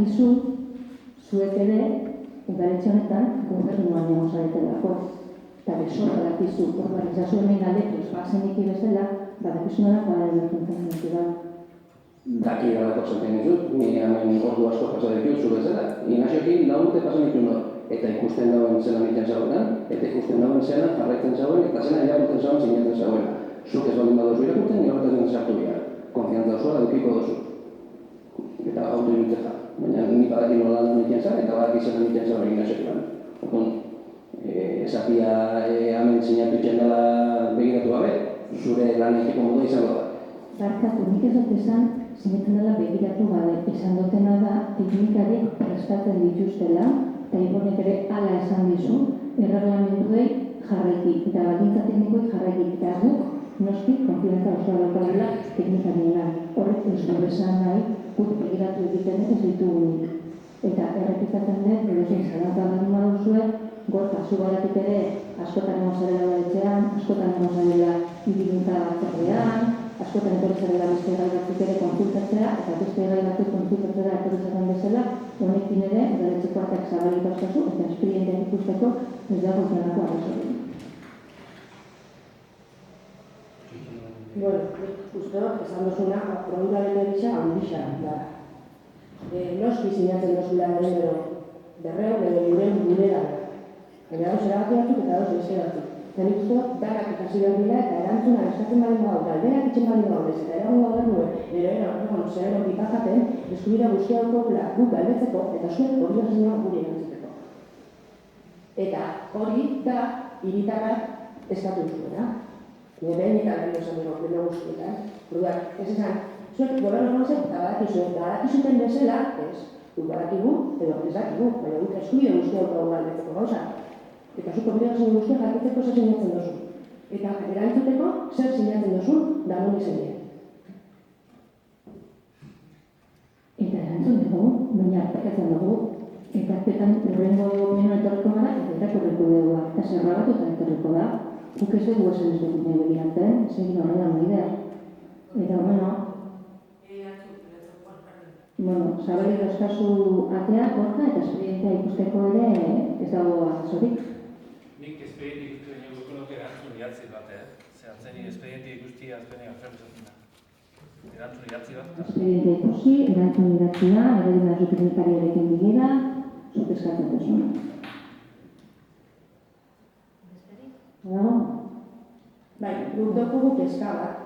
badakizu, zuek ere, udaletxe honetan, gobernuan egon zaretelako. Eta beso, badakizu, urbanizazu hemen galdetu, bazenik bezala, badakizu nolako emergentzia zentu da. Daki galako zaten ditut, ni hemen ordu asko pasa ditut, zu bezala. Ignasiokin 4 urte pasa ditut nor. Eta ikusten dauen zela miten zauetan, eta ikusten dauen zela jarraitzen zauen, eta zena irakurtzen zauen sinatzen zauen. Zuk ez baldin baduzu irakurtzen, irakurtzen sartu behar. Konfiantza osoa edukiko duzu. Eta auto irutzea. Baina ni badaki nola miten zan, eta badaki zela miten zauen Ignasiokin. Orduan, esapia hemen sinatu dela begiratu gabe, zure lan egiteko modu izango da. Barkatu, nik ez dut esan, sinetzen dela begiratu gabe. Esan dutena da, teknikarik prestatzen dituztela, eta ibonek ere hala esan dizu, erreglamenduei jarraiki, eta baldintza teknikoik jarraiki, eta guk, noski, konfiantza osoa daukagula teknikariena. Horrek ez du esan nahi, guk begiratu egiten ez ditugunik. Eta errepikatzen dut, edozein zalantza baldin baduzue, gorka zu badatik ere askotan egon zarela baletxean, askotan egon zarela ibiluntza batzerdean, askotan etorri zarela beste gai batzuk ere konsultatzea, eta beste gai batzuk konsultatzea etorri zaren bezala, honekin ere, udaletxeko ateak zabalik dauzkazu, eta espedienteak ikusteko ez dago zelako arazorik. Bueno, uste dut, esan duzuna, produraren egisa handisa da. Noski sinatzen duzula edo berreun edo liren gunean. Baina dauz erabaki batzuk eta dauz beste batzuk. Eta nik uste dut, darak ikasi behar dira eta erantzuna eskatzen baldin badu, galderak itxen baldin badu eta eragun gobernuen, zerero pipakaten, eskubira guztia daukagula guk galdetzeko eta zuen hori gazinoa guri erantzuteko. Eta hori da, hiritarrak eskatu duzuena. Nire behin eta gari esan dugu, lehena guztietan. Orduan, ez esan, zuek gobernu gonzen eta badakizuten bezala, ez, guk badakigu edo ez dakigu, baina guk eskubide guztia daukagu galdetzeko gauza. Eta zuko bidegazio guztia jakiteko zer sinatzen duzu. Eta erantzuteko zer sinatzen duzu dagoen izenean. Eta erantzun dugu, baina artekatzen dugu, eta artetan urrengo menu etorriko gara, eta irakurriko dugu, eta zerrabatu eta etorriko da. Guk ez dugu esan ez dut nahi begiratzen, ez egin horrela maidea. Eta, zabalik dauzkazu atea, gorka, eta espedientea ikusteko ere ez dago azazorik. Nik espediente ikustu baina guko nuke erantzun idatzi bat, Zeratzeni espediente ikusti azkenean fremzatzen da. Erantzun idatzi bat. Espediente ikusi, erantzun idatzi da, eredin da zu teknikariarekin bilera, zuk eskatzen duzuna. Besterik? Badago? Bai, guk dugu kezka bat.